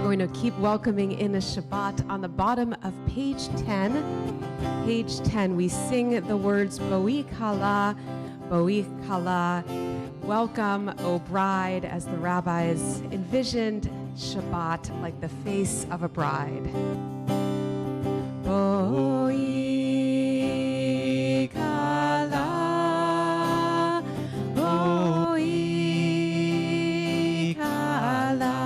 Going to keep welcoming in a Shabbat on the bottom of page 10. Page 10, we sing the words Boi Kala, Boi Kala. Welcome, O bride, as the rabbis envisioned Shabbat like the face of a bride. Boi Kala, Boi Kala.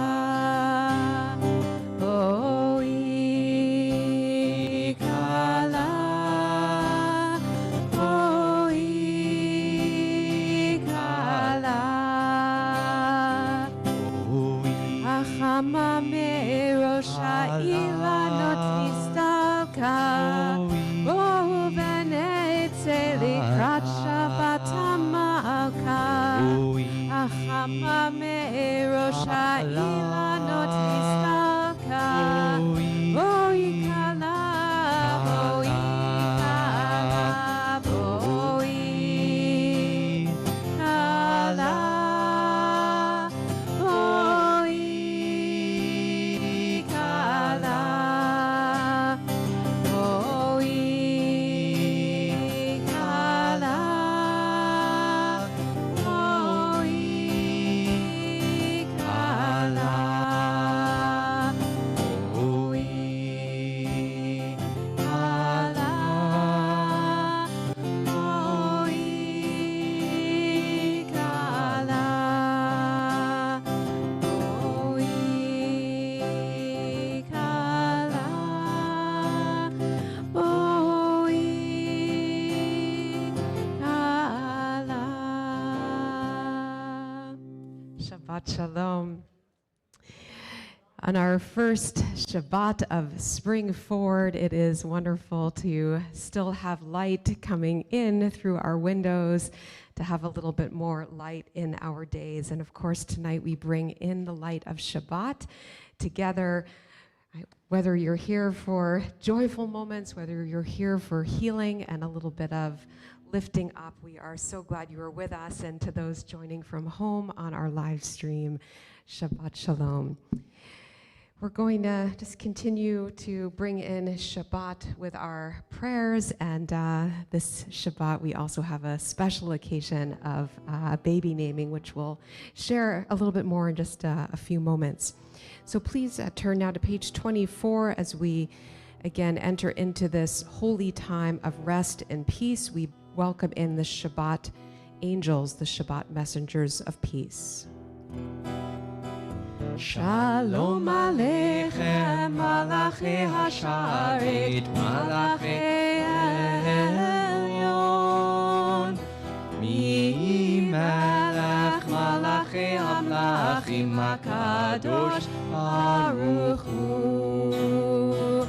Shabbat Shalom. On our first Shabbat of spring forward, it is wonderful to still have light coming in through our windows, to have a little bit more light in our days. And of course, tonight we bring in the light of Shabbat together. Whether you're here for joyful moments, whether you're here for healing and a little bit of lifting up, we are so glad you are with us. And to those joining from home on our live stream, Shabbat Shalom. We're going to just continue to bring in Shabbat with our prayers, and this Shabbat we also have a special occasion of baby naming, which we'll share a little bit more in just a few moments. So please turn now to page 24 as we again enter into this holy time of rest and peace. We welcome in the Shabbat angels, the Shabbat messengers of peace. Shalom Aleichem, Malachi Hasharet, Malachi Elyon, Mi Melech Malachi Amlachim HaKadosh Baruch Hu.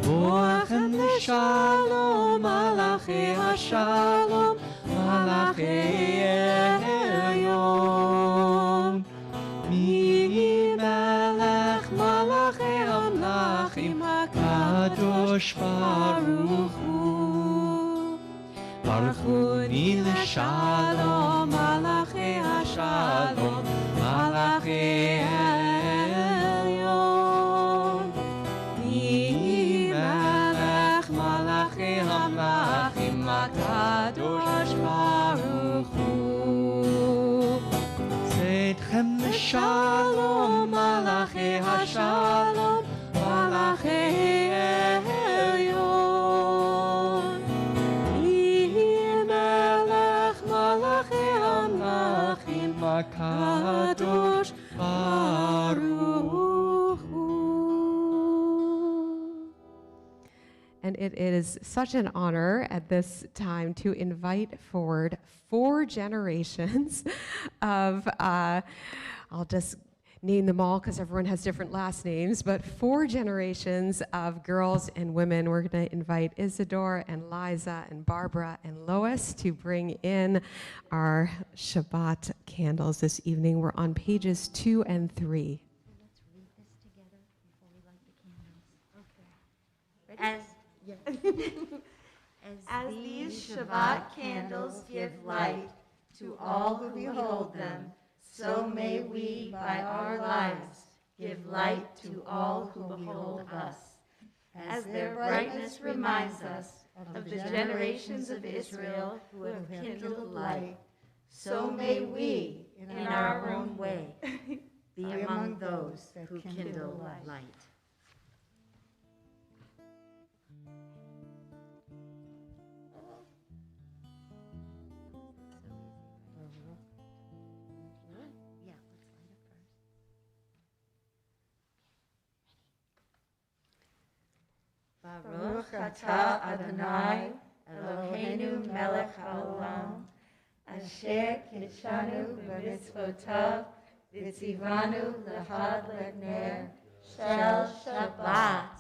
Boachem Shalom, Malachi Hashalom, Malachi Elyon, Melech Malachi Amlachim HaKadosh Baruch Hu. Baruch Hu Ni L'Shalom, Malachi Hashalom, Malachi Elyon. Mi Melech Malachi Amlachim HaKadosh Baruch Hu. Zetchem Shalom, Malachi Hashalom, Malachi Elyon. Melech Malachi Amlachim HaKadosh Baruch Hu. And it is such an honor at this time to invite forward 4 generations of, I'll just name them all because everyone has different last names, but 4 generations of girls and women. We're going to invite Isidore and Liza and Barbara and Lois to bring in our Shabbat candles this evening. We're on pages 2 and 3. Let's read this together before we light the candles. Okay. As these Shabbat candles give light to all who behold them, so may we, by our lives, give light to all who behold us. As their brightness reminds us of the generations of Israel who have kindled light, so may we, in our own way, be among those who kindle light. Baruch atah Adonai, Eloheinu melech haolam, asher kitshanu b'mitzvotav, v'tzivanu l'chad l'ner, shel Shabbat.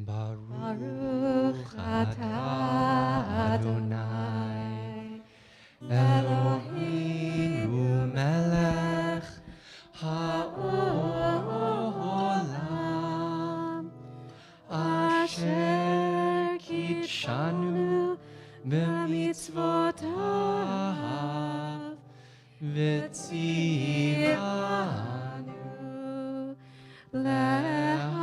Baruch atah Adonai, Eloheinu melech haolam, asher kitshanu b'mitzvotav, v'tzivanu l'chad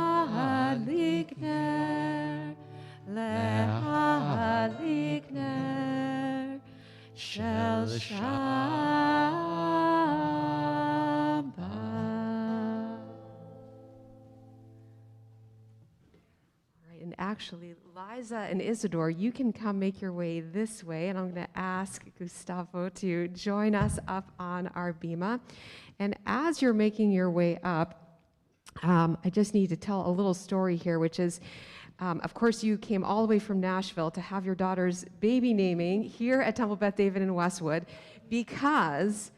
l'ner, shel Shabbat. And actually, Liza and Isidore, you can come make your way this way, and I'm going to ask Gustavo to join us up on our bima. And as you're making your way up, I just need to tell a little story here, which is, of course, you came all the way from Nashville to have your daughter's baby naming here at Temple Beth David in Westwood because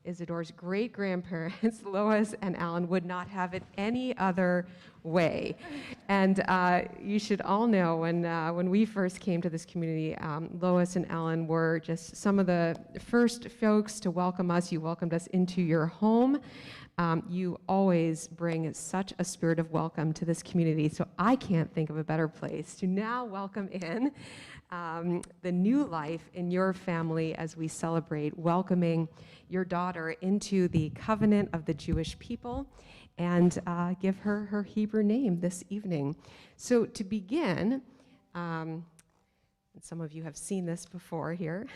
Isidore's great-grandparents, Lois and Alan, would not have it any other way. And you should all know when we first came to this community, Lois and Ellen were just some of the first folks to welcome us. You welcomed us into your home. You always bring such a spirit of welcome to this community. So I can't think of a better place to now welcome in the new life in your family as we celebrate welcoming your daughter into the covenant of the Jewish people and give her her Hebrew name this evening. So to begin, and some of you have seen this before here.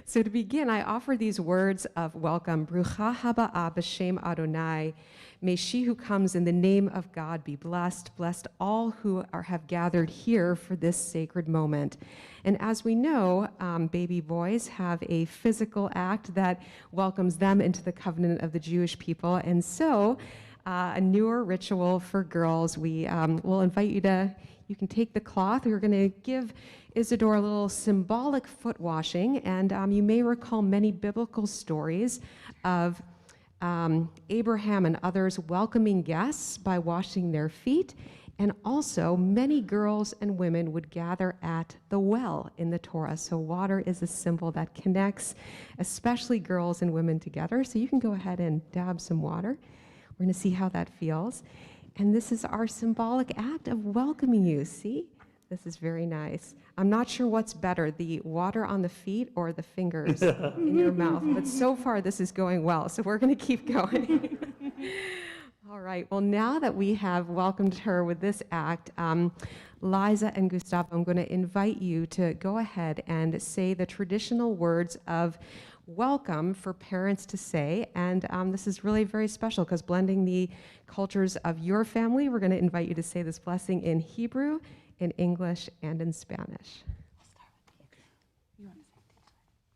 So to begin, I offer these words of welcome. Brucha haba'a b'shem Adonai. May she who comes in the name of God be blessed. Blessed all who have gathered here for this sacred moment. And as we know, baby boys have a physical act that welcomes them into the covenant of the Jewish people. And so a newer ritual for girls, we will invite you to, you can take the cloth. We're going to give Isidore a little symbolic foot washing, and you may recall many biblical stories of Abraham and others welcoming guests by washing their feet, and also many girls and women would gather at the well in the Torah. So water is a symbol that connects especially girls and women together. So you can go ahead and dab some water. We're going to see how that feels. And this is our symbolic act of welcoming you. See? This is very nice. I'm not sure what's better, the water on the feet or the fingers in your mouth, but so far this is going well, so we're going to keep going. All right, well, now that we have welcomed her with this act, Liza and Gustavo, I'm going to invite you to go ahead and say the traditional words of welcome for parents to say, and this is really very special because blending the cultures of your family, we're going to invite you to say this blessing in Hebrew, in English, and in Spanish. Okay. We'll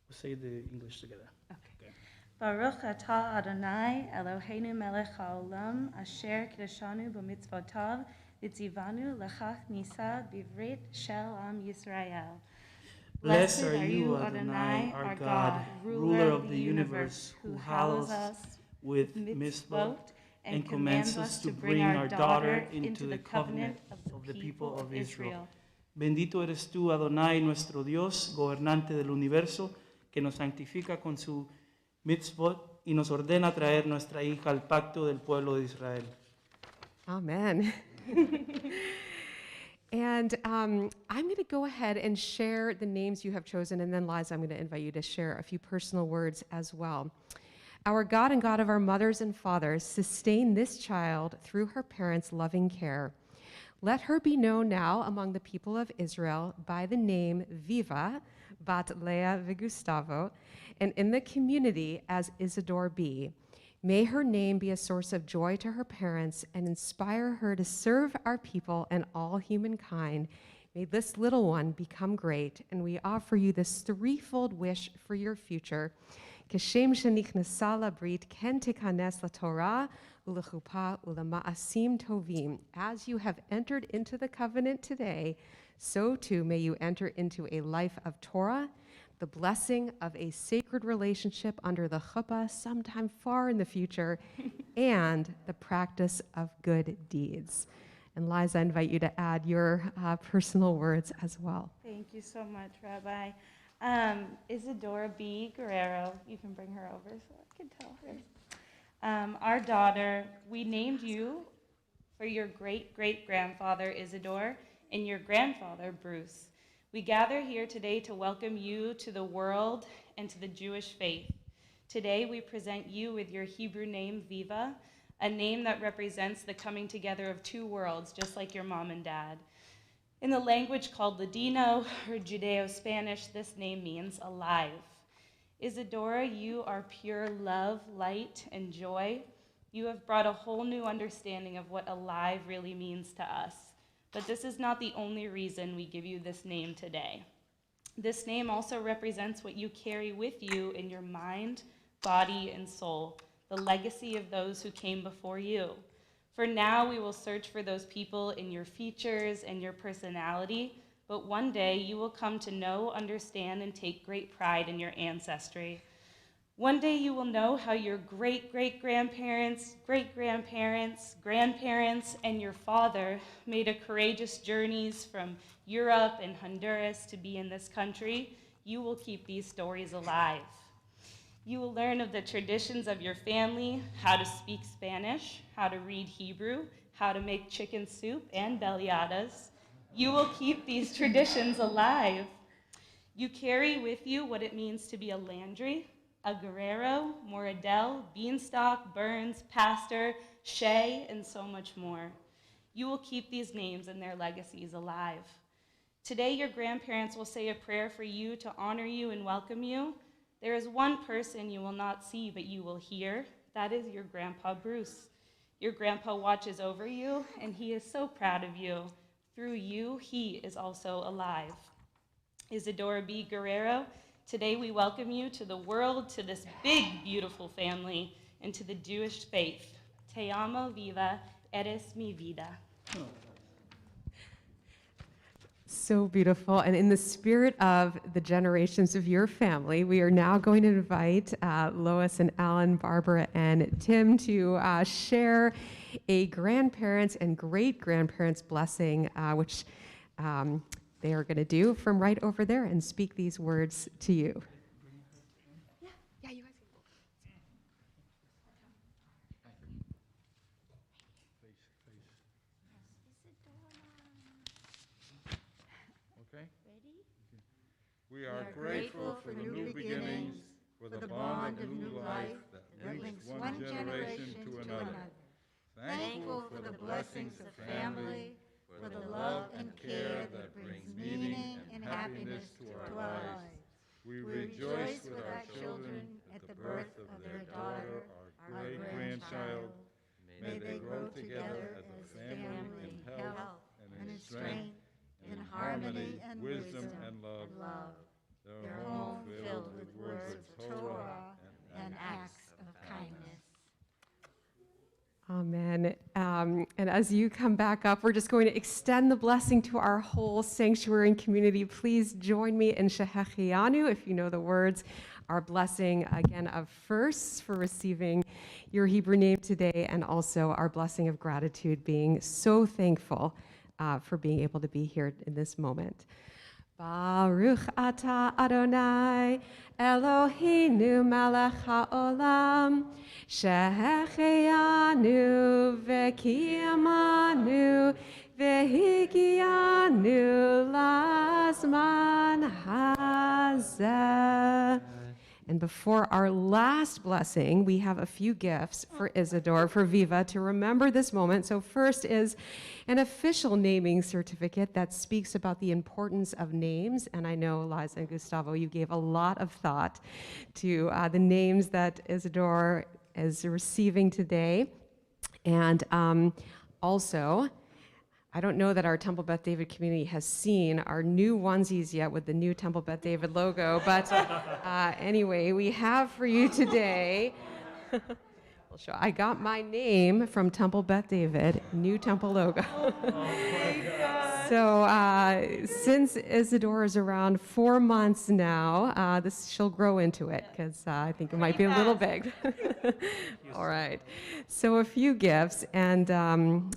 say the English together. Okay. Baruch atah Adonai Eloheinu melech haolam asher kiddushanu b'mitzvotav v'tzivanu lechach nisa bivrit shel am Yisrael. Blessed are you, Adonai, our God, ruler of the universe, who hallows us with mitzvot and commands us to bring our daughter into the covenant of the people of Israel. Bendito eres tú, Adonai, nuestro Dios, gobernante del universo, que nos santifica con su mitzvot y nos ordena traer nuestra hija al pacto del pueblo de Israel. Amen. And I'm going to go ahead and share the names you have chosen, and then Liza, I'm going to invite you to share a few personal words as well. Our God and God of our mothers and fathers, sustain this child through her parents' loving care. Let her be known now among the people of Israel by the name Viva, Bat Leah Vigustavo, and in the community as Isidore B. May her name be a source of joy to her parents and inspire her to serve our people and all humankind. May this little one become great, and we offer you this threefold wish for your future. Keshem shenichnasa labrit ken tikanes laTorah ulechupa ulema'asim tovim. As you have entered into the covenant today, so too may you enter into a life of Torah, the blessing of a sacred relationship under the chuppah sometime far in the future, and the practice of good deeds. And Liza, I invite you to add your personal words as well. Thank you so much, Rabbi. Isadora B. Guerrero, you can bring her over so I can tell her. Our daughter, we named you for your great-great-grandfather, Isidore, and your grandfather, Bruce. We gather here today to welcome you to the world and to the Jewish faith. Today, we present you with your Hebrew name, Viva, a name that represents the coming together of two worlds, just like your mom and dad. In the language called Ladino or Judeo-Spanish, this name means alive. Isadora, you are pure love, light, and joy. You have brought a whole new understanding of what alive really means to us. But this is not the only reason we give you this name today. This name also represents what you carry with you in your mind, body, and soul, the legacy of those who came before you. For now, we will search for those people in your features and your personality, but one day you will come to know, understand, and take great pride in your ancestry. One day you will know how your great-great-grandparents, great-grandparents, grandparents, and your father made a courageous journeys from Europe and Honduras to be in this country. You will keep these stories alive. You will learn of the traditions of your family, how to speak Spanish, how to read Hebrew, how to make chicken soup and beliadas. You will keep these traditions alive. You carry with you what it means to be a Landry, a Guerrero, Moradel, Beanstalk, Burns, Pastor, Shea, and so much more. You will keep these names and their legacies alive. Today, your grandparents will say a prayer for you to honor you and welcome you. There is one person you will not see, but you will hear. That is your grandpa, Bruce. Your grandpa watches over you, and he is so proud of you. Through you, he is also alive. Isadora B. Guerrero, today we welcome you to the world, to this big, beautiful family, and to the Jewish faith. Te amo viva, eres mi vida. So beautiful. And in the spirit of the generations of your family, we are now going to invite Lois and Alan, Barbara, and Tim to share a grandparents and great-grandparents blessing, which they are going to do from right over there and speak these words to you. Yeah, you guys can go. Okay? We are grateful for the new beginnings, for the bond of new life that links one generation to another. Thankful for the blessings of family, for the love and care that brings meaning and happiness to our lives. We rejoice with our children at the birth of their daughter, our great-grandchild. May they grow together as a family in health and in strength, in harmony, wisdom, and love. Their home filled with words of Torah and acts of kindness. Amen. And as you come back up, we're just going to extend the blessing to our whole sanctuary and community. Please join me in Shehechianu, if you know the words, our blessing again of firsts for receiving your Hebrew name today, and also our blessing of gratitude, being so thankful for being able to be here in this moment. Baruch atah Adonai Eloheinu melech haolam shehechianu v'kiyamanu v'higianu lazman hazeh. And before our last blessing, we have a few gifts for Isadora, for Viva, to remember this moment. So first is an official naming certificate that speaks about the importance of names. And I know, Liza and Gustavo, you gave a lot of thought to the names that Isadora is receiving today. And also, I don't know that our Temple Beth David community has seen our new onesies yet with the new Temple Beth David logo, but anyway, we have for you today, I got my name from Temple Beth David, new temple logo. So since Isadora is around 4 months now, she'll grow into it, because I think it might be a little big. All right. So a few gifts, and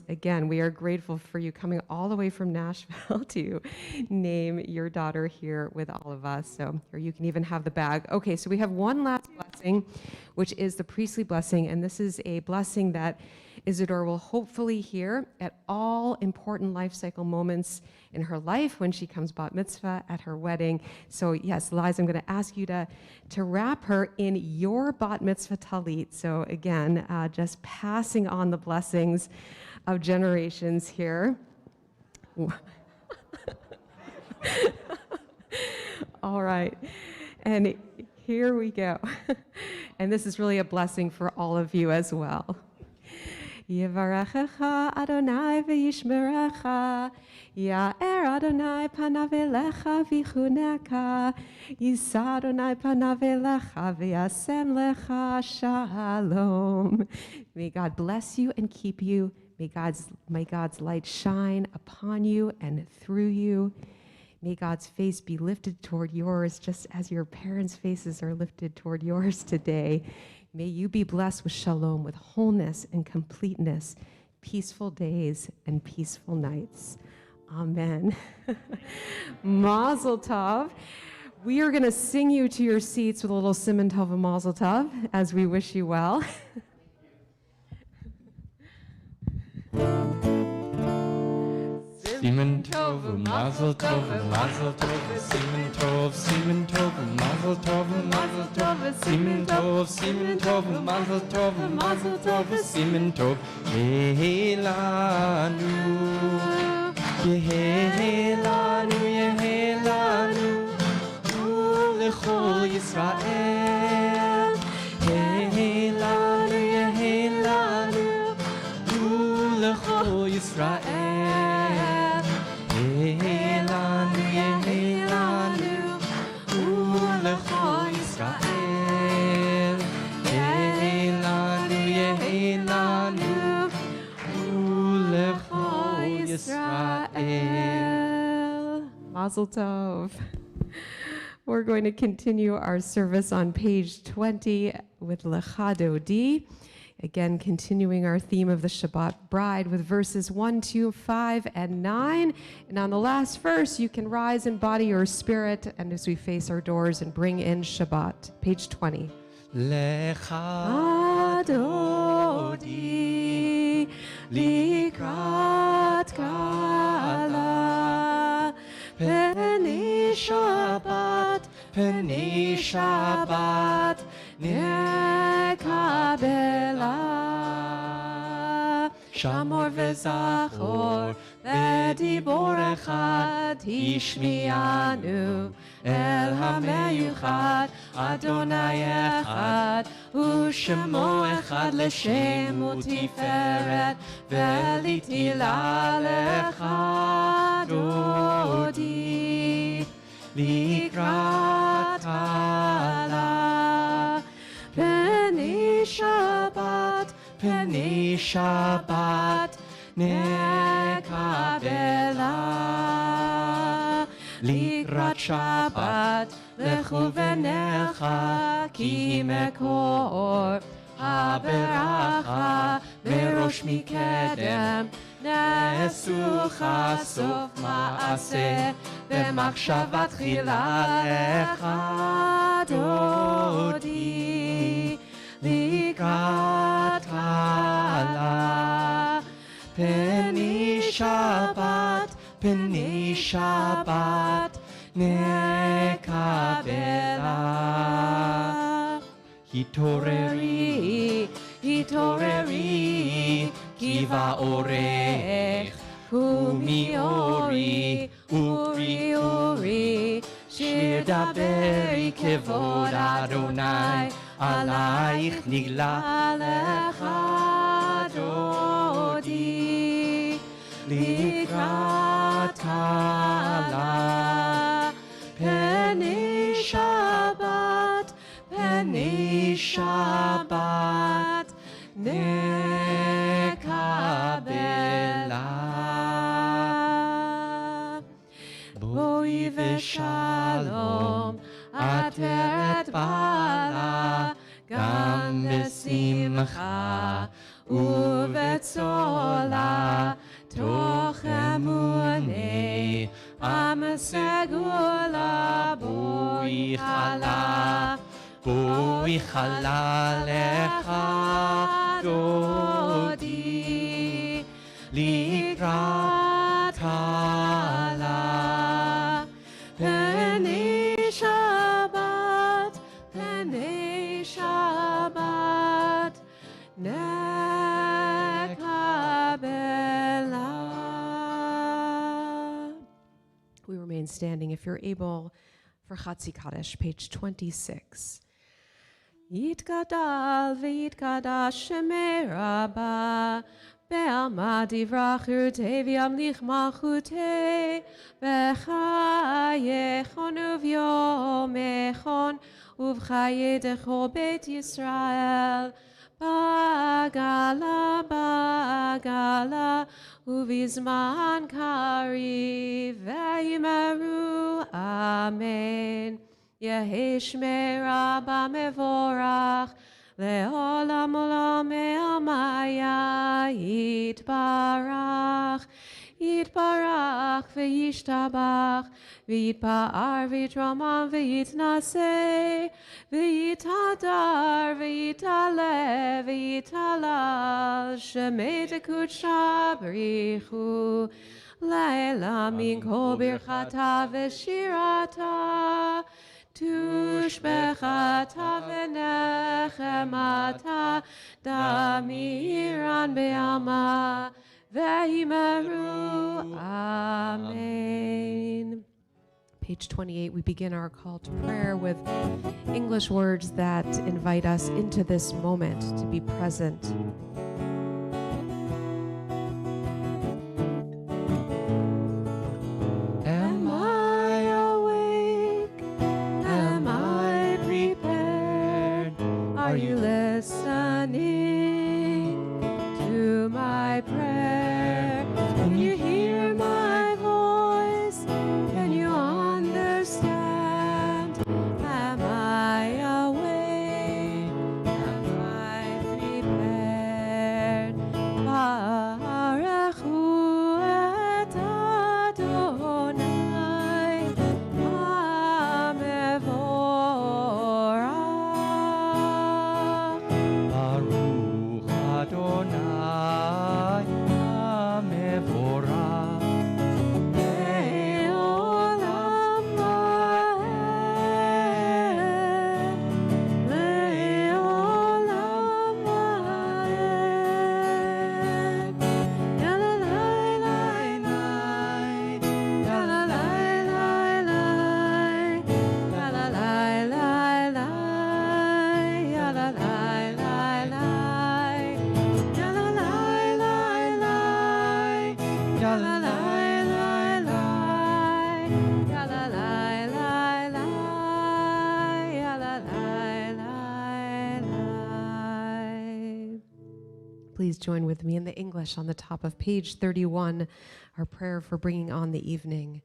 again, we are grateful for you coming all the way from Nashville to name your daughter here with all of us. So, or you can even have the bag. Okay, so we have one last blessing, which is the priestly blessing, and this is a blessing that Isadora will hopefully hear at all important life cycle moments in her life, when she comes bat mitzvah, at her wedding. So yes, Liza, I'm going to ask you to wrap her in your bat mitzvah talit. So again, just passing on the blessings of generations here. All right, and here we go. And this is really a blessing for all of you as well. Yevarechecha Adonai v'yishmerecha, Ya'er Adonai panav elecha v'chuneka, Yisa Adonai panav elecha v'yasem lecha shalom. May God bless you and keep you. May God's light shine upon you and through you. May God's face be lifted toward yours, just as your parents' faces are lifted toward yours today. May you be blessed with shalom, with wholeness and completeness, peaceful days and peaceful nights. Amen. Mazel tov. We are going to sing you to your seats with a little Siman Tov and Mazel Tov as we wish you well. Siman Tov, Mazel Tov, Mazel Tov, Siman Tov, Siman Tov, Mazel Tov, Mazel Tov, Siman Tov, Siman Tov, Mazel Tov, Mazel Tov, Siman Tov, Yehelanu, Yehelanu, Yehelanu, Ulechol Yisrael, Yehelanu, Yehelanu, Ulechol Yisrael. Yehelanu, Yehelanu, Ulechol Yisrael. Yehelanu, Yehelanu, Ulechol Yisrael. Mazel tov. We're going to continue our service on page 20 with Lecha Dodi. Again, continuing our theme of the Shabbat bride with verses 1, 2, 5, and 9. And on the last verse, you can rise in body or spirit, and as we face our doors and bring in Shabbat. Page 20. Lecha Dodi likrat kala Peni Shabbat, Peni Shabbat nekabela Shamor v'zachor v'dibor echad Hishmianu El hameyuchad Adonai echad U'shemo echad l'shem u'tiferet V'litila lecha Dodi Likrat kala Peni Shabbat, Peni Shabbat nekabela Likrat Shabbat lechu v'necha ki mekor haberacha merosh mikedem nesucha sof maaseh v'machshavat chila lecha Dodi Likrat kala Peni Shabbat, Peni Shabbat nekabela Hitoreri, Hitoreri Kiva orech Umi ori, uri uri Shir daberi kevod Adonai Alaich nigla lecha Dodi Likrat kala Peni Shabbat, Peni Shabbat nekabela Boi v'shalom ateret bala Gam besimcha uvetzola toch emunei am segula boi chala lecha Dodi Likrat kala Peni Shabbat, Peni Shabbat nekabela. We remain standing, if you're able, for Chatzi Kaddish, page 26. Yitgadal v'yitgadash shemei Rabbah Be'alma divrachur teviamlich malchutei B'chayechon uv'yomechon Uv'chayedecho Beit Yisrael Bagala, bagala, uvizman kariv, veimeru, amen. Yehish Rabba mevorach, leolam olam me'amaya, yitbarach, yitbarach, v'yishtabach, v'yitpa'ar, v'yitramam, v'yitnaseh, v'yitadar, v'yitaleh, v'yitalal, shemei tekutcha b'richu, le'ela min kol birchata v'shirata, tushbechata v'nechemata, damiran be'alma, ve'imeru, amen. Page 28, we begin our call to prayer with English words that invite us into this moment to be present. Am I awake? Am I prepared? Are you listening to my prayer? Can you hear my voice? Can you understand? Am I awake? Am I prepared? Barechu et Adonai, Hamevorach. Baruch Adonai HaMevorach. Le'olam va'ed, le'olam va'ed. Yalalai, lai, lai, yalalai, lai, lai, yalalai, lai, lai, yalalai, lai, lai, yalalai, lai, lai, yalalai, lai, lai, yalalai, lai, lai, yalalai, lai, lai. Please join with me in the English on the top of page 31, our prayer for bringing on the evening.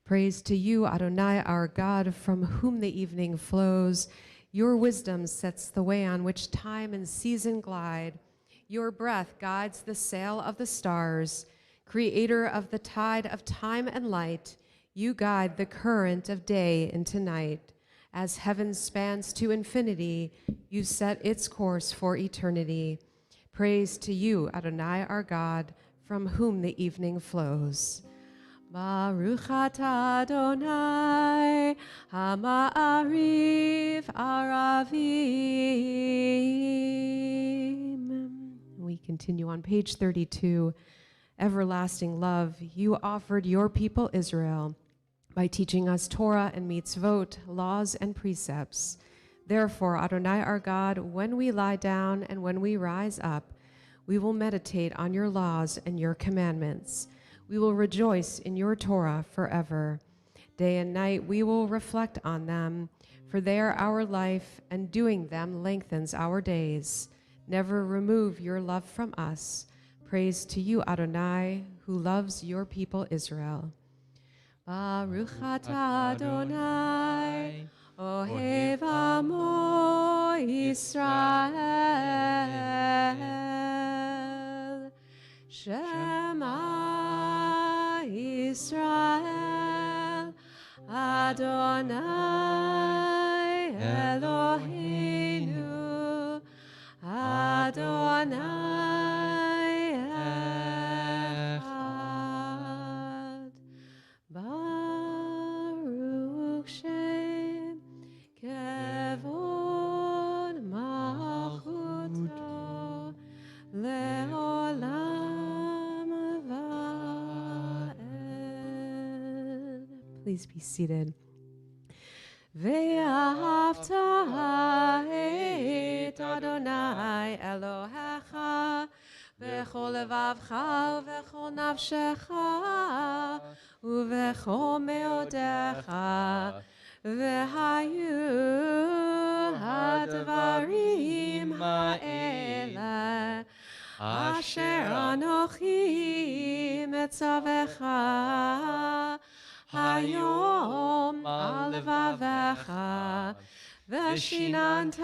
Praise to you, Adonai, our God, from whom the evening flows. Your wisdom sets the way on which time and season glide. Your breath guides the sail of the stars. Creator of the tide of time and light, you guide the current of day into night. As heaven spans to infinity, you set its course for eternity. Praise to you, Adonai, our God, from whom the evening flows. Baruch atah Adonai, Hama'ariv Aravim. We continue on page 32. Everlasting love, you offered your people Israel by teaching us Torah and mitzvot, laws and precepts. Therefore, Adonai our God, when we lie down and when we rise up, we will meditate on your laws and your commandments. We will rejoice in your Torah forever. Day and night we will reflect on them, for they are our life, and doing them lengthens our days. Never remove your love from us. Praise to you, Adonai, who loves your people Israel. Baruch atah Adonai, Ohev Amo Yisrael. Shema Yisrael, Adonai Eloheinu, Adonai Echad. Baruch Shem Kevod Malchuto Leolam Va'ed. Please be seated. Ve'ahavta et Adonai Elohecha v'chol levavcha v'chol nafshecha u'v'chol meodecha v'hayu הדברים האלה אשר אנוכי מצווך היום על לבביך ושיננתם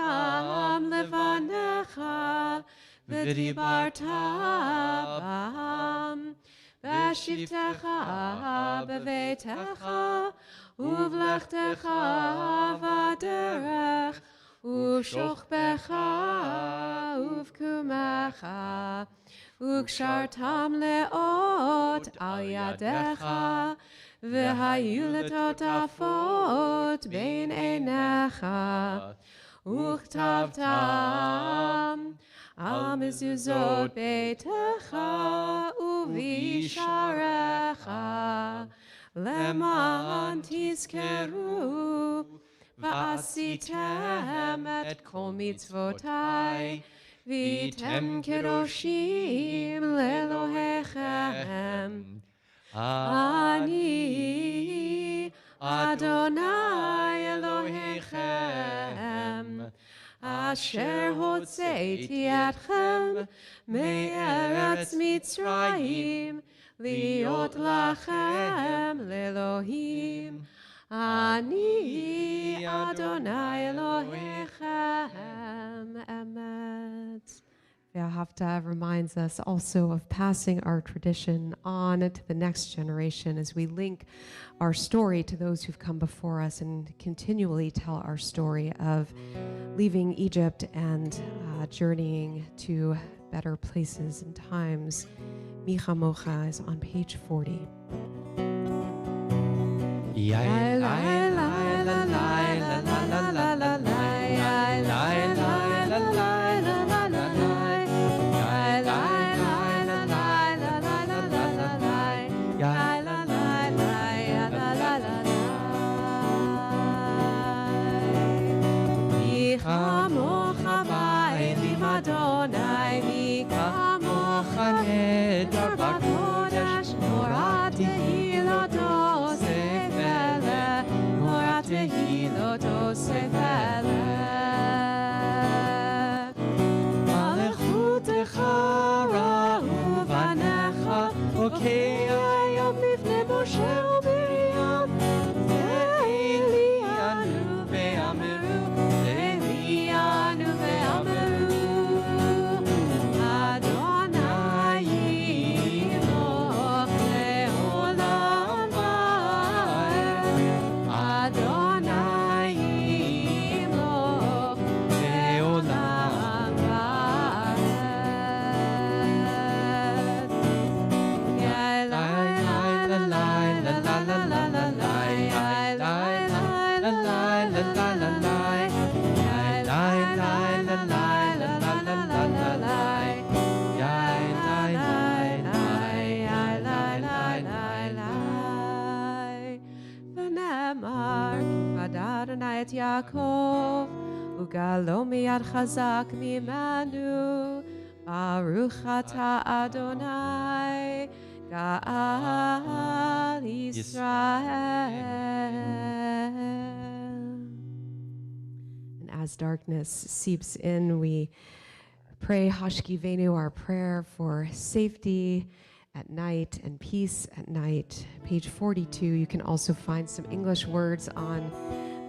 לבניך ודיברת בם בשבתך בביתך ובלכתך בדרך ובשוכבך ובקומך וקשרתם לאות על ידיך והיו לטוטפות בין עיניך וכתבתם על מזוזות ביתך ובשעריך למען תזכרו ועשיתם את כל מצוותי והייתם קדושים לאלוהיכם. אני אדוני אלוהיכם אשר הוצאתי אתכם מארץ מצרים להיות לכם לאלוהים. אני אדוני אלוהיכם אמת. The Haftarah reminds us also of passing our tradition on to the next generation as we link our story to those who've come before us and continually tell our story of leaving Egypt and journeying to better places and times. Micha Mocha is on page 40. את יעקב וגלו מיד חזק ממנו ברוך אתה אדוני גאל ישראל. And as darkness seeps in, we pray Hashkivenu, our prayer for safety at night and peace at night. Page 42, you can also find some English words on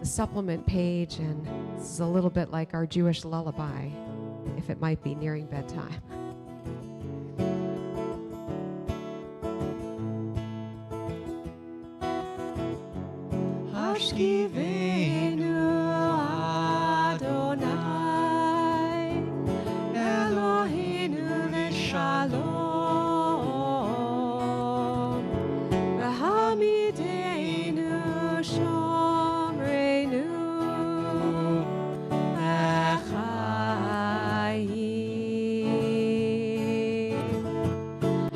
the supplement page, and this is a little bit like our Jewish lullaby, if it might be nearing bedtime. Hashkivenu Adonai Eloheinu l'shalom v'hamidenu shomreinu v'chayim.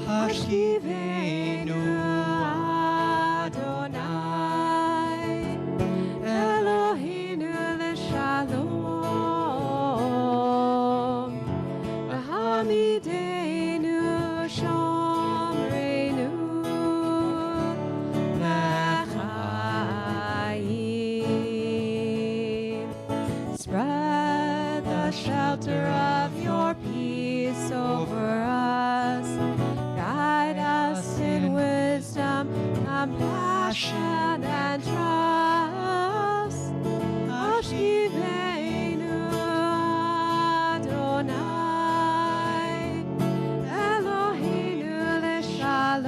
Hashkivenu Adonai compassion and trust. Hashivenu Adonai, Eloheinu leshalom,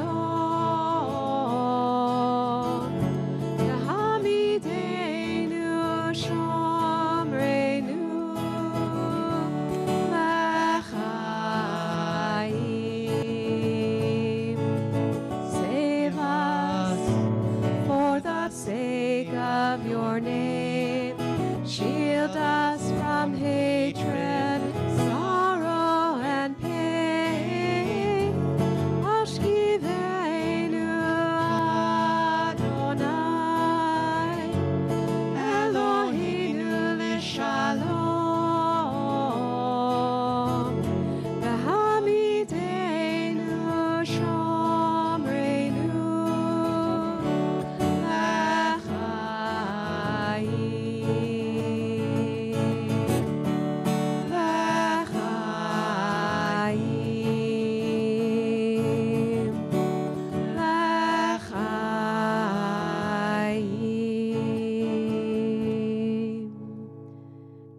Hamidenu Shomreinu L'chaim. Save us for the sake of your name. Shield us from hatred, sorrow, and pain. Hashivenu Adonai, Eloheinu leshalom, v'hamidenu shomreinu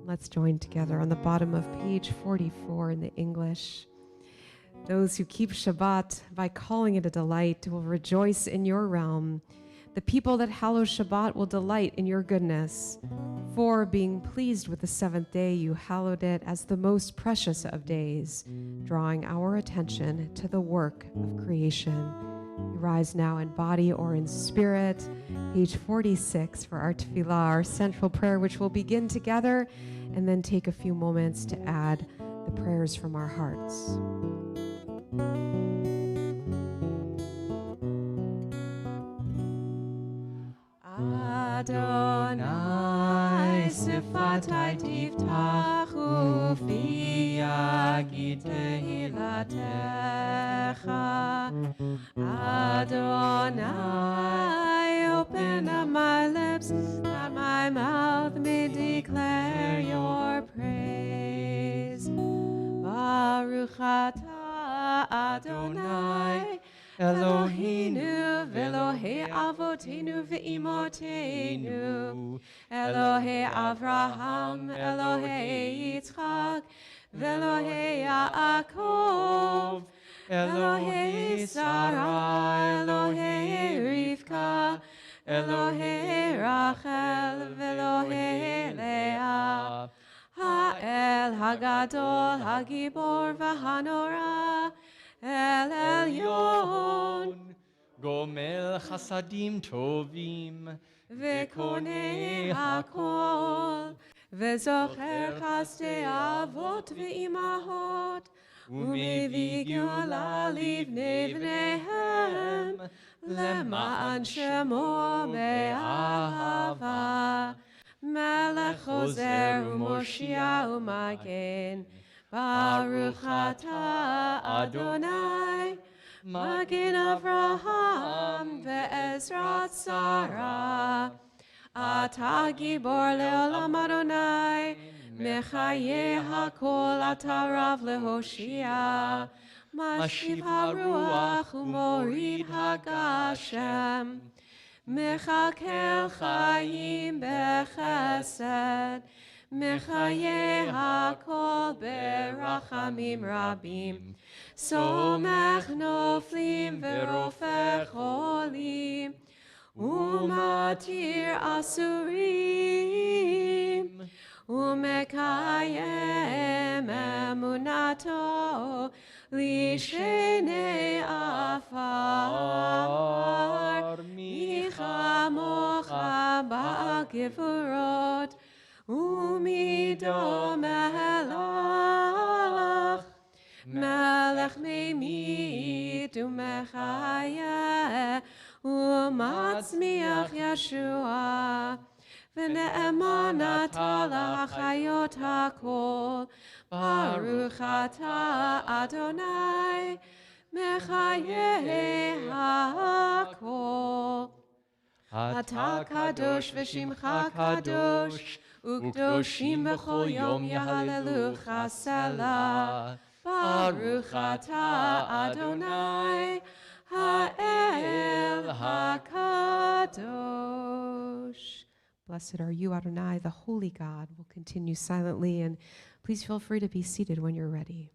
Let's join together on the bottom of page 44 in the English. Those who keep Shabbat by calling it a delight will rejoice in your realm. The people that hallow Shabbat will delight in your goodness. For being pleased with the seventh day, you hallowed it as the most precious of days, drawing our attention to the work of creation. We rise now in body or in spirit. Page 46 for our tefillah, our central prayer, which we'll begin together and then take a few moments to add the prayers from our hearts. Adonai sifatai tiftachu fi yagid tehilatecha. Adonai, open up my lips, that my mouth may declare your praise. Baruch atah Adonai, Eloheinu v'Elohei avotenu v'imotenu, Elohei Avraham, Elohei Yitzchak, v'Elohei Yaakov, Elohei Sarah, Elohei Rivka, Elohei Rachel, v'Elohei Leah, Ha'el Hagadol, Hagibor v'Hanora, El Elyon, Gomel chasadim tovim, V'konei hakol, V'zocher chasdei avot v'imahot, U'mevi geula livnei v'neihem, Lema'an shemo be'ahava, Melech chozer u'moshia u'magen, Baruch atah Adonai, Magen Avraham ve'ezrat Sarah. Atah gibor le'olam Adonai, Mechaye hakol atah rav lehoshia. Mashiv haruach u'morid hagashem. Mechakel chayim bechesed. Mechaye hakol berachamim rabim, somech noflim verofech cholim, umatir asurim, umekayem emunato lishenei afar, michamocha ba'gevurot, Umido melech, melech meimit umechaya, umatzmiach Yeshua, v'ne'eman atah lachayot hakol, Baruch atah Adonai, mechaye hakol. Atah kadosh v'shimcha kadosh, Ukdoshim b'chol yom yahalelucha selah. Baruch atah Adonai, ha'el ha'kadmon. Kadosh. Blessed are you, Adonai, the holy God. We'll continue silently, and please feel free to be seated when you're ready.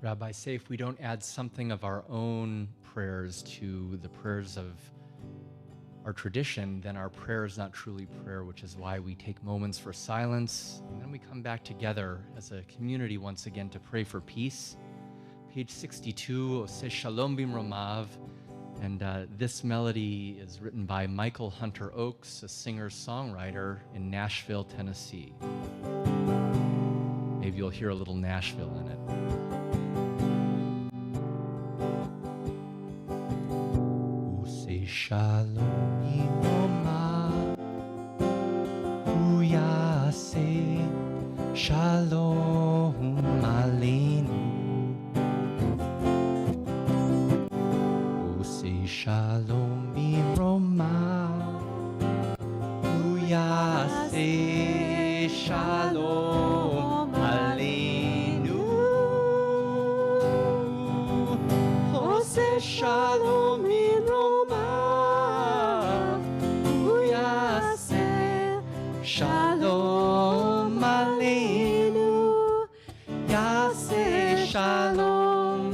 Rabbi, say if we don't add something of our own prayers to the prayers of our tradition, then our prayer is not truly prayer, which is why we take moments for silence, and then we come back together as a community once again to pray for peace. Page 62 says Shalom Bimromav, and this melody is written by Michael Hunter Oakes, a singer-songwriter in Nashville, Tennessee. Maybe you'll hear a little Nashville in it. Shalom Bimromav, Uyase Shalom Aleinu. Say Shalom Bimromav, Uyase Shalom Aleinu. Say Shalom Bimromav, Uyase Shalom Aleinu. Yase Shalom,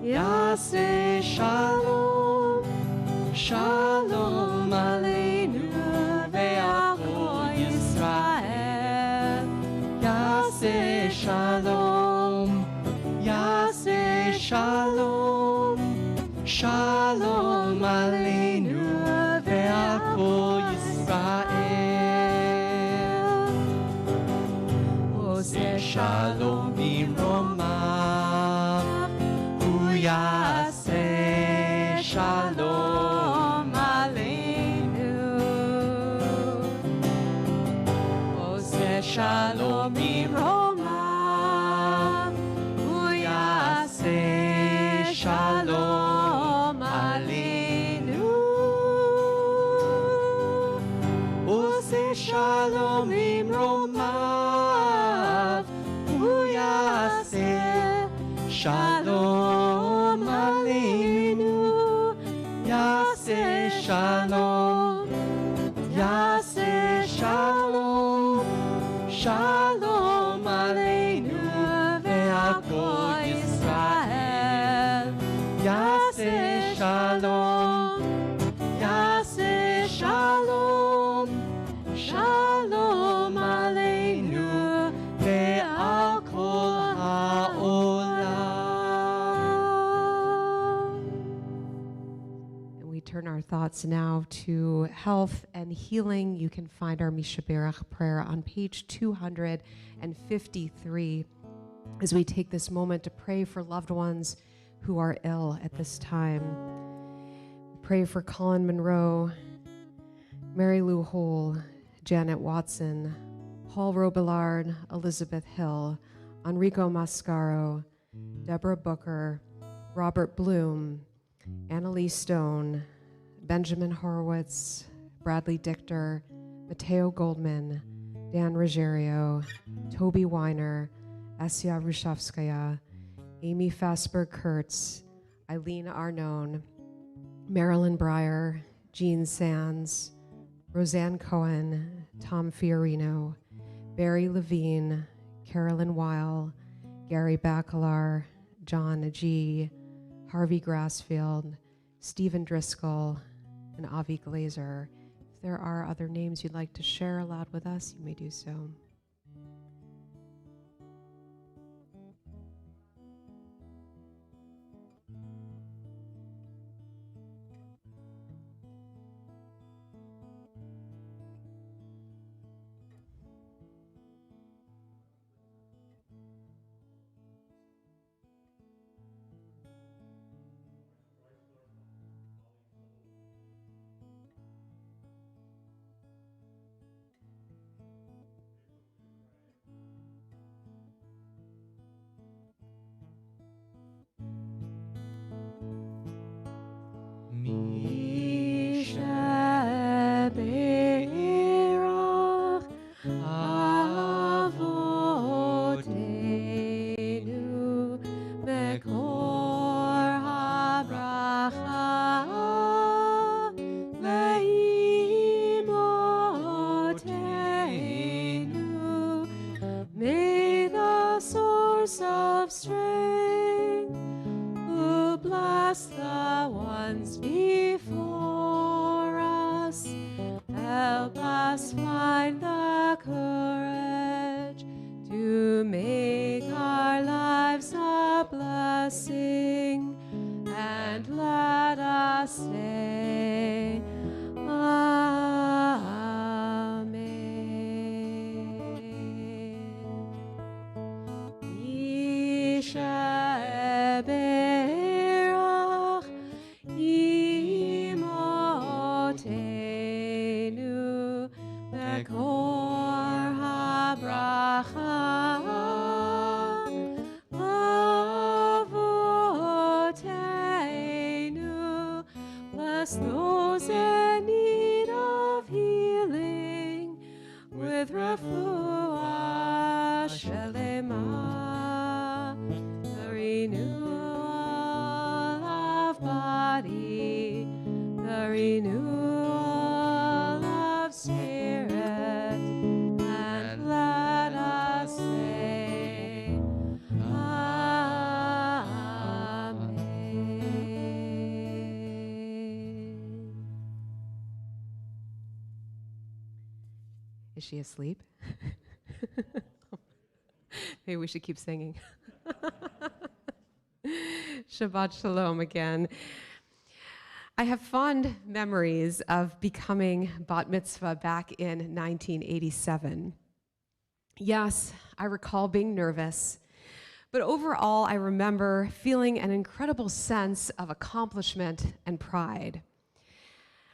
Yase Shalom, Shalom Aleinu ve'al kol Yisrael. Yase Shalom, Yase Shalom, Shalom Aleinu ve'al kol Yisrael. Oseh Shalom Bimromav, Uyase Shalom Aleinu. Oseh Shalom Bimromav, Uyase Shalom Aleinu. Oseh Shalom Bimromav, Uyase Shalom Aleinu. Yase Shalom, Yase Shalom, Shalom Aleinu ve'al kol Yisrael. Yase Shalom, Yase Shalom, Shalom Aleinu ve'al kol ha'olam. And we turn our thoughts now to health and healing. You can find our Mishaberach prayer on page 253 as we take this moment to pray for loved ones who are ill at this time. We pray for Colin Monroe, Mary Lou Hole, Janet Watson, Paul Robillard, Elizabeth Hill, Enrico Mascaro, Deborah Booker, Robert Bloom, Annalie Stone, Benjamin Horowitz, Bradley Dichter, Mateo Goldman, Dan Ruggiero, Toby Weiner, Asya Rushavskaya, Amy Fasberg-Kurtz, Eileen Arnone, Marilyn Breyer, Jean Sands, Roseanne Cohen, Tom Fiorino, Barry Levine, Carolyn Weil, Gary Bacalar, John G., Harvey Grassfield, Stephen Driscoll, and Avi Glazer. If there are other names you'd like to share aloud with us, you may do so. May the source of strength, who bless the ones before us, help us find the courage to make our lives a blessing, and let us say, Sheberach imotenu bekor habracha avotenu. Bless those in need of healing with refuah shelema. Renewal of body, the renewal of spirit, and let us say, Amen. Is she asleep? Maybe we should keep singing. Shabbat Shalom again. I have fond memories of becoming bat mitzvah back in 1987. Yes, I recall being nervous, but overall I remember feeling an incredible sense of accomplishment and pride.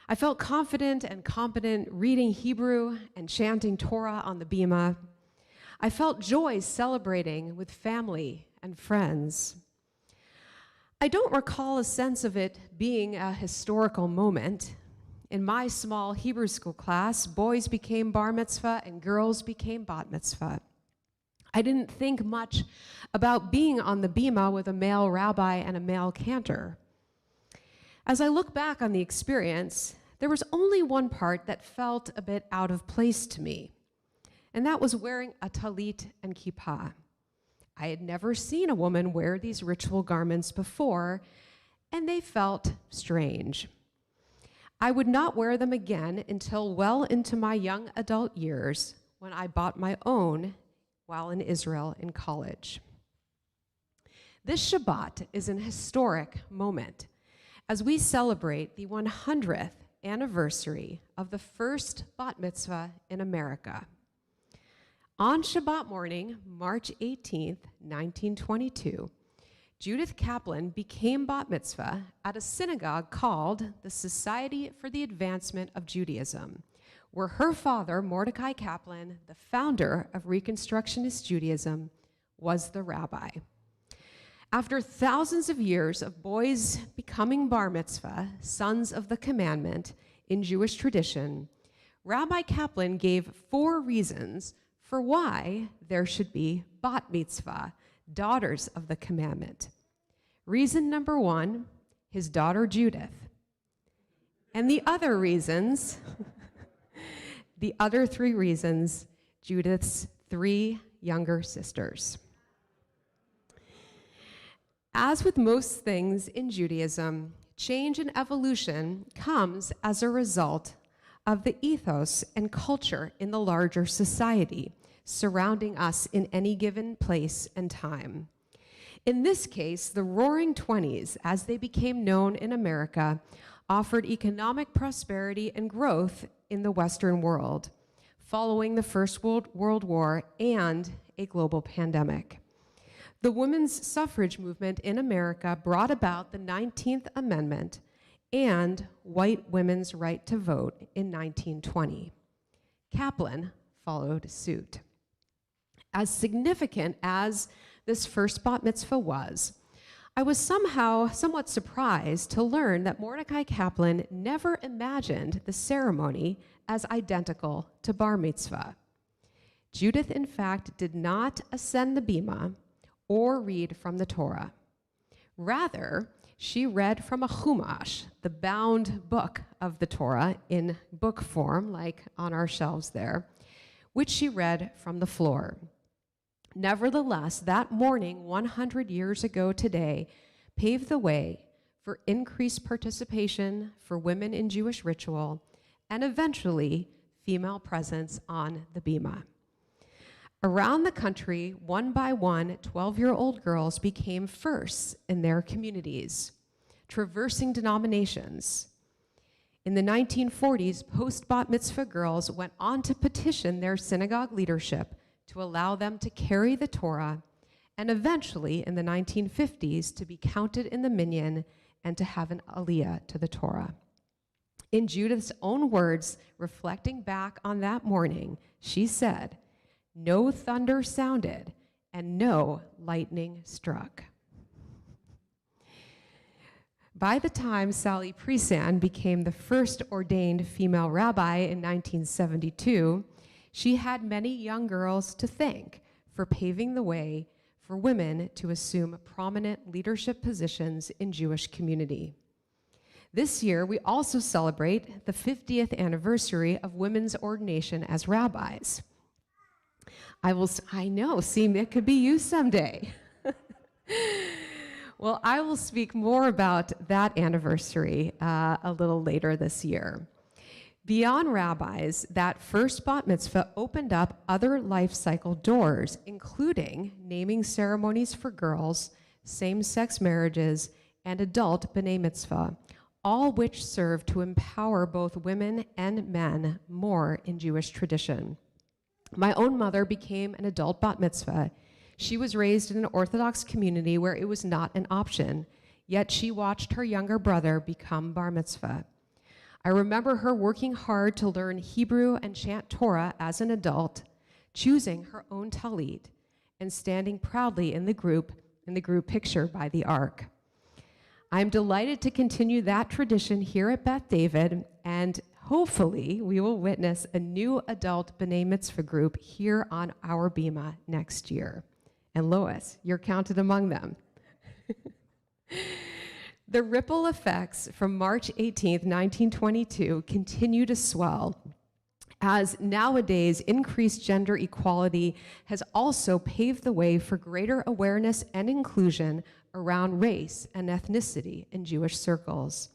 I felt confident and competent reading Hebrew and chanting Torah on the bima. I felt joy celebrating with family and friends. I don't recall a sense of it being a historical moment. In my small Hebrew school class, boys became bar mitzvah and girls became bat mitzvah. I didn't think much about being on the bima with a male rabbi and a male cantor. As I look back on the experience, there was only one part that felt a bit out of place to me, and that was wearing a talit and kippah. I had never seen a woman wear these ritual garments before, and they felt strange. I would not wear them again until well into my young adult years, when I bought my own while in Israel in college. This Shabbat is an historic moment as we celebrate the 100th anniversary of the first bat mitzvah in America. On Shabbat morning, March 18th, 1922, Judith Kaplan became bat mitzvah at a synagogue called the Society for the Advancement of Judaism, where her father, Mordecai Kaplan, the founder of Reconstructionist Judaism, was the rabbi. After thousands of years of boys becoming bar mitzvah, sons of the commandment, in Jewish tradition, Rabbi Kaplan gave 4 reasons for why there should be bat mitzvah, daughters of the commandment. Reason number 1, his daughter Judith. And the other reasons, the other 3 reasons, Judith's 3 younger sisters. As with most things in Judaism, change and evolution comes as a result of the ethos and culture in the larger society surrounding us in any given place and time. In this case, the Roaring Twenties, as they became known in America, offered economic prosperity and growth in the Western world, following the First World War and a global pandemic. The women's suffrage movement in America brought about the 19th Amendment and white women's right to vote in 1920. Kaplan followed suit. As significant as this first bat mitzvah was, I was somewhat surprised to learn that Mordecai Kaplan never imagined the ceremony as identical to bar mitzvah. Judith, in fact, did not ascend the bima or read from the Torah. Rather, she read from a chumash, the bound book of the Torah in book form, like on our shelves there, which she read from the floor. Nevertheless, that morning, 100 years ago today, paved the way for increased participation for women in Jewish ritual and eventually female presence on the bima. Around the country, one by one, 12-year-old girls became firsts in their communities, traversing denominations. In the 1940s, post-bat mitzvah girls went on to petition their synagogue leadership to allow them to carry the Torah, and eventually, in the 1950s, to be counted in the minyan and to have an aliyah to the Torah. In Judith's own words, reflecting back on that morning, she said, "No thunder sounded and no lightning struck." By the time Sally Prisan became the first ordained female rabbi in 1972, she had many young girls to thank for paving the way for women to assume prominent leadership positions in Jewish community. This year, we also celebrate the 50th anniversary of women's ordination as rabbis. I know, see, it could be you someday. Well, I will speak more about that anniversary a little later this year. Beyond rabbis, that first bat mitzvah opened up other life cycle doors, including naming ceremonies for girls, same-sex marriages, and adult b'nai mitzvah, all which serve to empower both women and men more in Jewish tradition. My own mother became an adult bat mitzvah. She was raised in an Orthodox community where it was not an option, yet she watched her younger brother become bar mitzvah. I remember her working hard to learn Hebrew and chant Torah as an adult, choosing her own talit, and standing proudly in the group picture by the ark. I'm delighted to continue that tradition here at Beth David, and hopefully we will witness a new adult B'nai Mitzvah group here on our bima next year. And Lois, you're counted among them. The ripple effects from March 18th, 1922 continue to swell, as nowadays increased gender equality has also paved the way for greater awareness and inclusion around race and ethnicity in Jewish circles.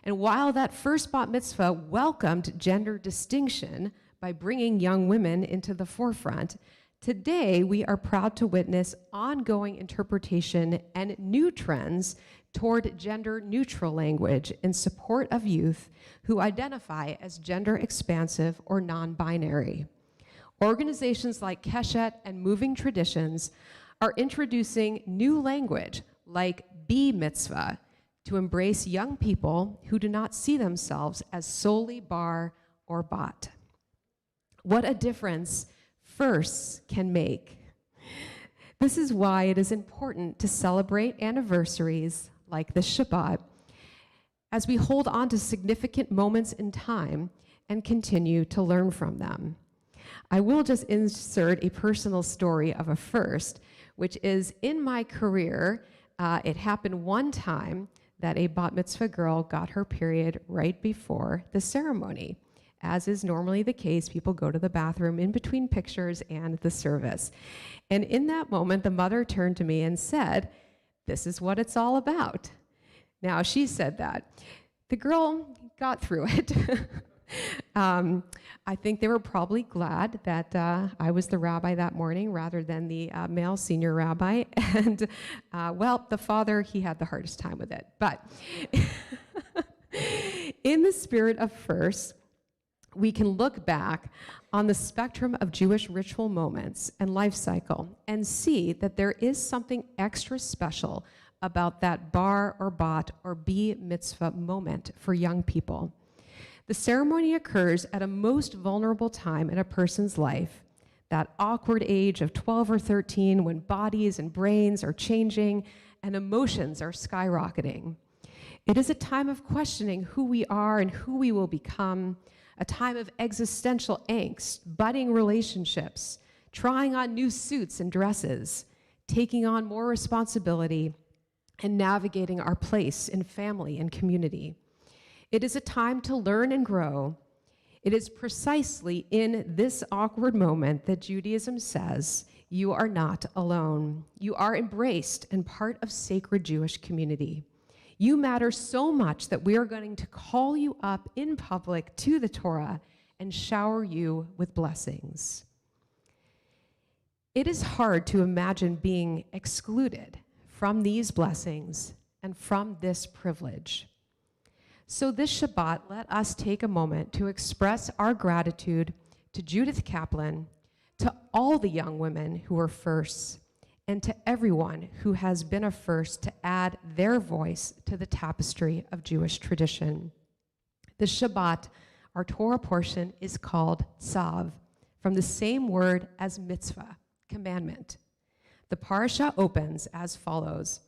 And while that first bat mitzvah welcomed gender distinction by bringing young women into the forefront, today we are proud to witness ongoing interpretation and new trends toward gender-neutral language in support of youth who identify as gender-expansive or non-binary. Organizations like Keshet and Moving Traditions are introducing new language like B-mitzvah to embrace young people who do not see themselves as solely bar or bat. What a difference firsts can make. This is why it is important to celebrate anniversaries like the Shabbat, as we hold on to significant moments in time and continue to learn from them. I will just insert a personal story of a first, which is in my career, it happened one time that a bat mitzvah girl got her period right before the ceremony. As is normally the case, people go to the bathroom in between pictures and the service. And in that moment, the mother turned to me and said, This is what it's all about. Now, she said that. The girl got through it. I think they were probably glad that I was the rabbi that morning rather than the male senior rabbi. And, well, the father, he had the hardest time with it. But in the spirit of first, we can look back on the spectrum of Jewish ritual moments and life cycle and see that there is something extra special about that bar or bat or bar mitzvah moment for young people. The ceremony occurs at a most vulnerable time in a person's life, that awkward age of 12 or 13 when bodies and brains are changing and emotions are skyrocketing. It is a time of questioning who we are and who we will become, a time of existential angst, budding relationships, trying on new suits and dresses, taking on more responsibility, and navigating our place in family and community. It is a time to learn and grow. It is precisely in this awkward moment that Judaism says, you are not alone. You are embraced and part of sacred Jewish community. You matter so much that we are going to call you up in public to the Torah and shower you with blessings. It is hard to imagine being excluded from these blessings and from this privilege. So this Shabbat, let us take a moment to express our gratitude to Judith Kaplan, to all the young women who were firsts, and to everyone who has been a first to add their voice to the tapestry of Jewish tradition. The Shabbat, our Torah portion, is called tzav, from the same word as mitzvah, commandment. The parasha opens as follows.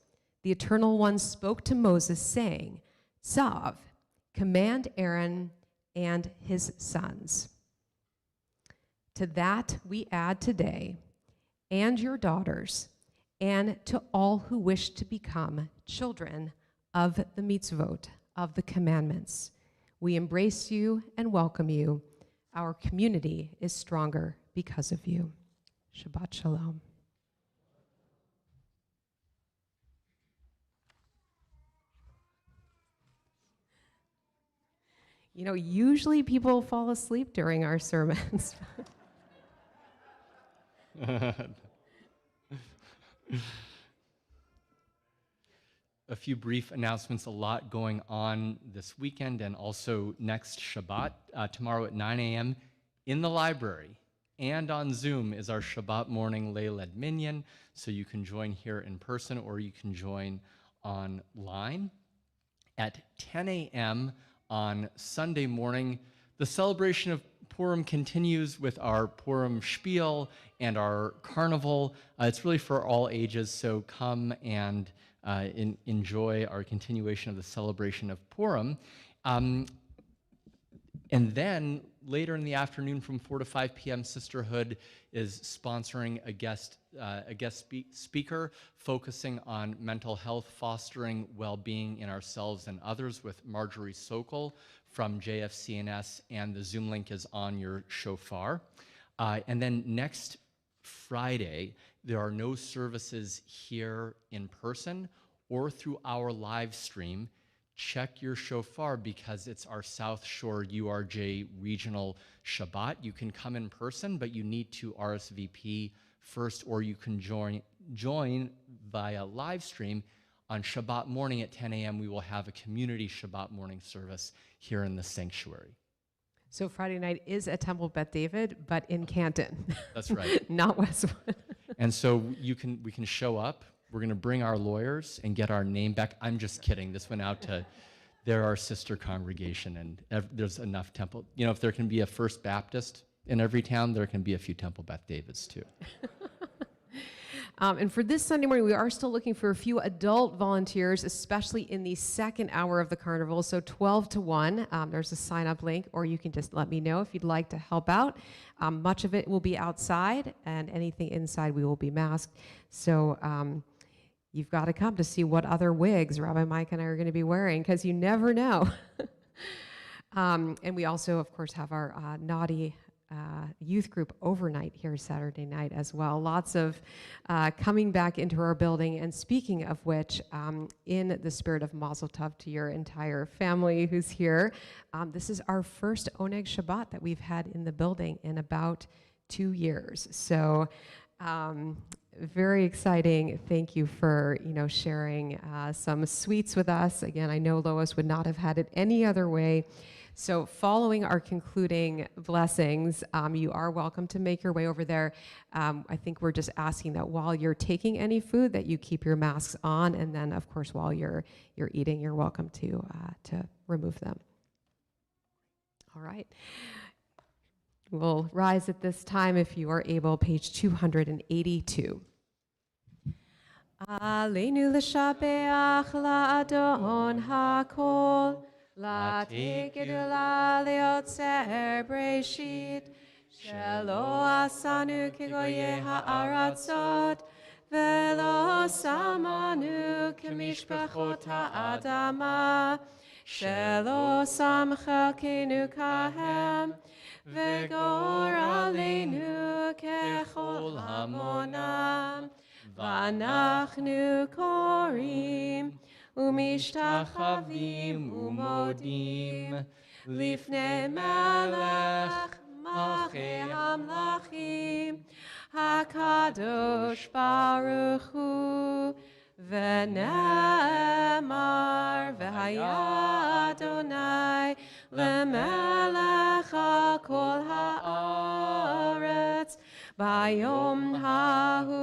The Eternal One spoke to Moses, saying, Tzav, command Aaron and his sons. To that we add today, and your daughters, and to all who wish to become children of the mitzvot, of the commandments. We embrace you and welcome you. Our community is stronger because of you. Shabbat Shalom. You know, usually people fall asleep during our sermons. A few brief announcements, a lot going on this weekend and also next Shabbat. Tomorrow at 9 a.m. in the library and on Zoom is our Shabbat morning Leilad Minyan, so you can join here in person or you can join online. At 10 a.m. on Sunday morning, the celebration of Purim continues with our Purim spiel and our carnival. It's really for all ages, so come and enjoy our continuation of the celebration of Purim. And then later in the afternoon from 4 to 5 p.m., Sisterhood is sponsoring a guest speaker focusing on mental health, fostering well-being in ourselves and others with Marjorie Sokol from JFCNS, and the Zoom link is on your shofar. And then next Friday, there are no services here in person or through our live stream. Check your shofar because it's our South Shore URJ regional Shabbat. You can come in person, but you need to RSVP first, or you can join via live stream. On Shabbat morning at 10 a.m., we will have a community Shabbat morning service here in the sanctuary. So Friday night is at Temple Beth David, but in Canton. That's right. Not Westwood. And so we can show up. We're going to bring our lawyers and get our name back. I'm just kidding. This went out to our sister congregation, and there's enough Temple. You know, if there can be a First Baptist in every town, there can be a few Temple Beth Davids too. And for this Sunday morning, we are still looking for a few adult volunteers, especially in the second hour of the carnival, so 12 to 1. There's a sign-up link, or you can just let me know if you'd like to help out. Much of it will be outside, and anything inside we will be masked. So you've got to come to see what other wigs Rabbi Mike and I are going to be wearing, because you never know. And we also, of course, have our naughty youth group overnight here Saturday night as well. Lots of coming back into our building. And speaking of which, in the spirit of Mazel Tov to your entire family who's here, this is our first Oneg Shabbat that we've had in the building in about 2 years. So very exciting. Thank you for sharing some sweets with us. Again, I know Lois would not have had it any other way. So following our concluding blessings, you are welcome to make your way over there. I think we're just asking that while you're taking any food that you keep your masks on, and then of course while you're eating, you're welcome to remove them. All right. We'll rise at this time if you are able, page 282. Aleinu l'shabeach la'adon ha'kol, la'tekedula le'otzer breshit, shelo asanu kegoye ha'aratzot, velo samanu kemishpachot ha'adama, shelo samchelkenu kahem, v'gor aleinu kechol hamonam, v'anachnu korim umishtachavim umodim lifnei melech malchei hamlachim hakadosh baruch hu v'ne'emar v'haya Adonai lemelech al kol haaretz bayom hahu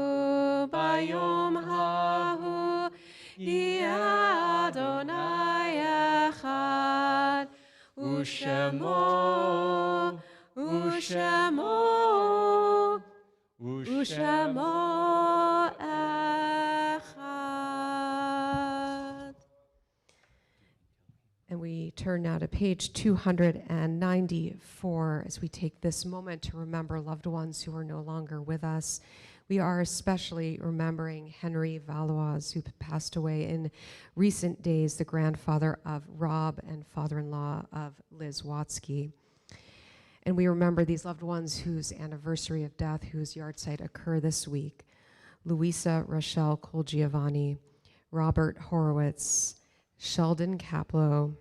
yeh Adonai echad ushemo echad. And we turn now to page 294 as we take this moment to remember loved ones who are no longer with us. We are especially remembering Henry Valois, who passed away in recent days, the grandfather of Rob and father-in-law of Liz Watsky. And we remember these loved ones whose anniversary of death, whose yahrzeit occur this week. Louisa Rochelle Colgiovanni, Robert Horowitz, Sheldon Kaplow,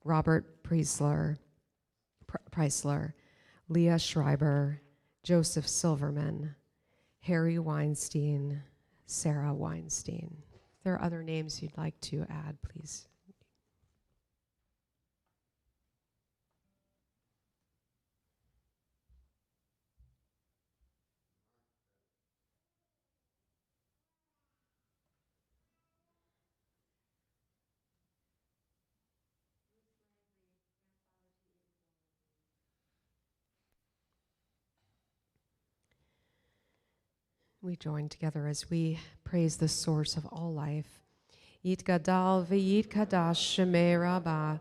Robert Preisler, Leah Schreiber, Joseph Silverman, Harry Weinstein, Sarah Weinstein. If there are other names you'd like to add, please. We join together as we praise the source of all life. Yit gadal v'yit kadash shemei rabbah,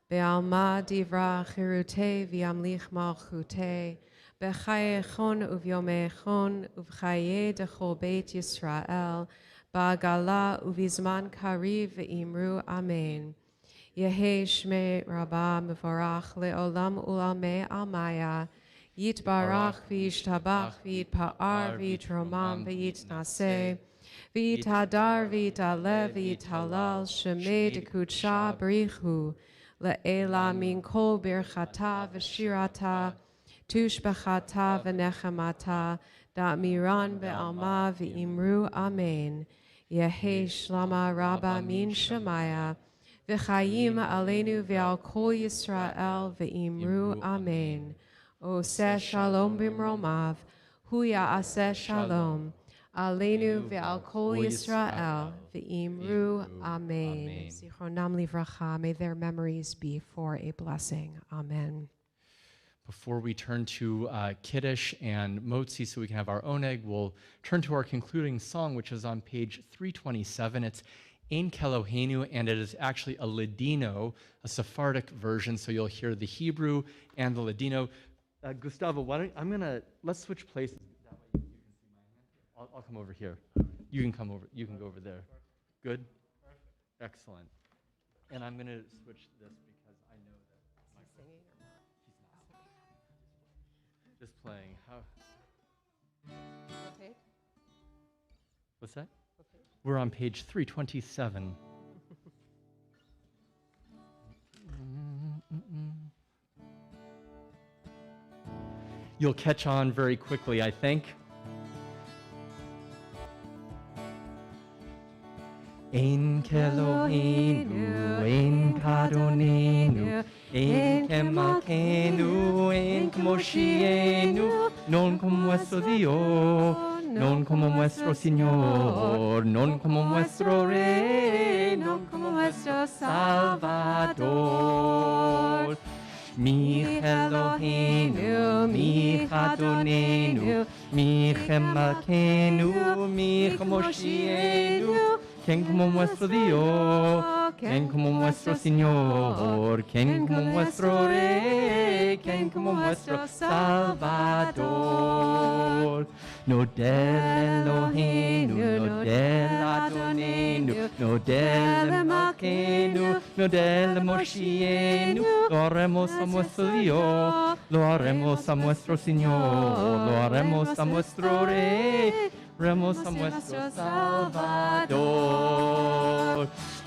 be'alma divra chirute v'yamlich malchute, b'chayechon uvyomechon uvchaye dechol beit Yisrael, ba'gala uvizman kariv v'imru amen. Yehe shmei rabbah mevorach le'olam ulamei almaya, Yitbarach v'yishtabach v'yitpa'ar v'yitromam v'yitnaseh v'yithadar v'yitalev v'yithalal shemei dekudsha b'richu le'ela min kol birchata v'shirata tushbachata v'nechamata da'miran be'alma v'imru amen. Yehe shlama rabba min shemaya v'chayim aleinu v'al kol Yisrael v'imru amen. Oseh shalom b'mromav, hu ya'aseh shalom, aleinu ve'al kol Yisrael, ve'imru amen. Zichronam livracha, may their memories be for a blessing. Amen. Before we turn to Kiddush and Motzi so we can have our oneg, we'll turn to our concluding song, which is on page 327. It's Ein Kelohenu, and it is actually a Ladino, a Sephardic version, so you'll hear the Hebrew and the Ladino. Gustavo, let's switch places. That way you can see my hand. I'll come over here. You can come over, you can go over there. Good? Excellent. And I'm going to switch this because I know that he's not. this playing? How? Okay. What's that? We're on page 327. You'll catch on very quickly, I think. Ein Keloheinu, Ein Kadonenu, Ein Kemalkenu, Ein Kemoshienu, non como nuestro Dios, non como nuestro Señor, non como nuestro Rey, non como nuestro Salvador. Mi Eloheinu, mi Adonenu, mi Kemalkenu, mi Kemoshienu, quien como nuestro Dios, quien como nuestro Señor, quien como nuestro Rey, quien como nuestro Salvador. No del Eloheinu, no del Adonenu, no del Malkenu, no del Moshienu, lo haremos a nuestro Dios, lo haremos a nuestro Señor, lo haremos a nuestro Rey, haremos a nuestro Salvador.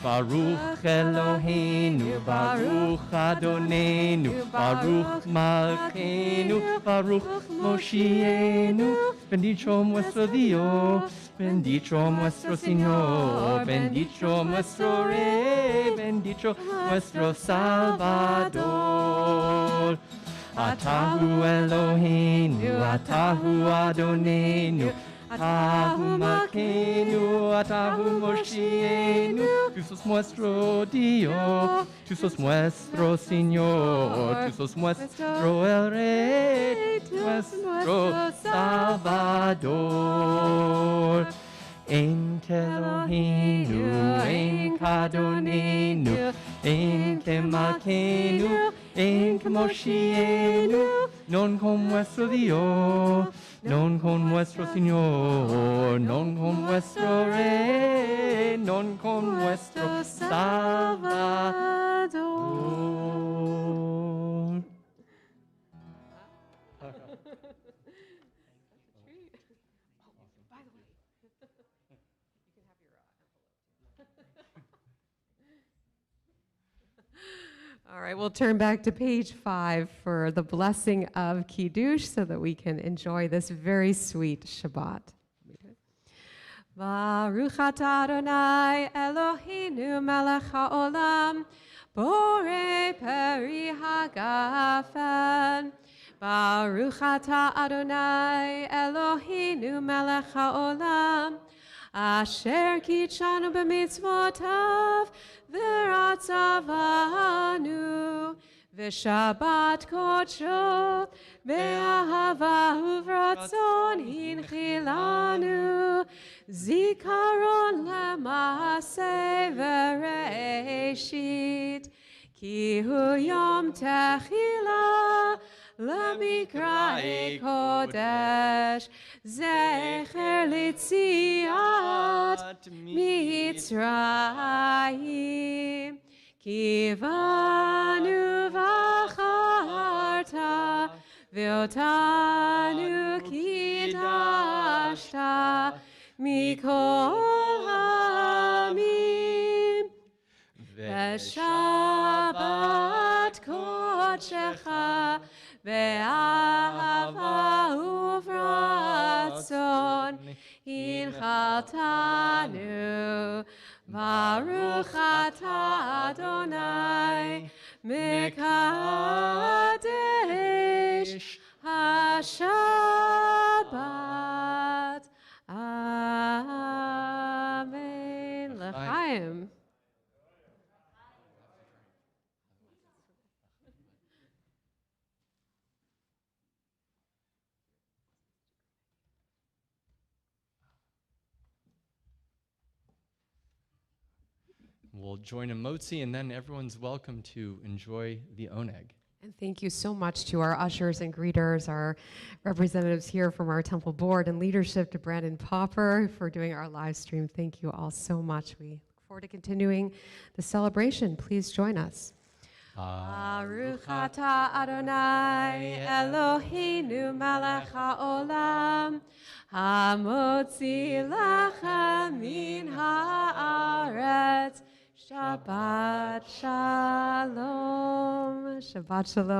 Baruch Eloheinu, Baruch Adonenu, Baruch Malkeinu, Baruch Moshienu. Bendito nuestro Dios, bendito nuestro Señor, bendito nuestro Rey, bendito nuestro Salvador. Atahu Eloheinu, Atahu Adonenu, Atahu Malkeinu, Atahu Moshienu. Tú sos nuestro Dios, tú sos nuestro Señor, tú sos nuestro el Rey, nuestro Salvador. Ein Keloheinu, Ein Kadonenu, Ein Kemalkenu, Ein Kemoshienu, non con nuestro Dios, non con nuestro Señor, non con nuestro Rey, non con nuestro Salvador. All right, we'll turn back to page 5 for the blessing of Kiddush so that we can enjoy this very sweet Shabbat. Baruch atah Adonai Eloheinu melech haolam, borei peri hagafen. Baruch atah Adonai Eloheinu melech haolam, asher kitshanu b'mitzvotav v'ratzavanu v'shabbat kodsho be'ahava uvratzon hinchilanu zikaron lema'aseh v'reishit ki hu yom techila למקראי קודש, זכר ליציאת מצרים. כי באנו בחרת, ואותנו קידשת מכל העמים. בשבת קודשך באהבה וברצון הנחלתנו. ברוך אתה אדוני מקדש השבת. אמן. לחיים. We'll join in Motzi, and then everyone's welcome to enjoy the oneg. And thank you so much to our ushers and greeters, our representatives here from our temple board and leadership, to Brandon Popper for doing our live stream. Thank you all so much. We look forward to continuing the celebration. Please join us. Baruch atah Adonai Eloheinu melech haolam hamotzi lechem min haaretz. Shabbat shalom. Shabbat shalom.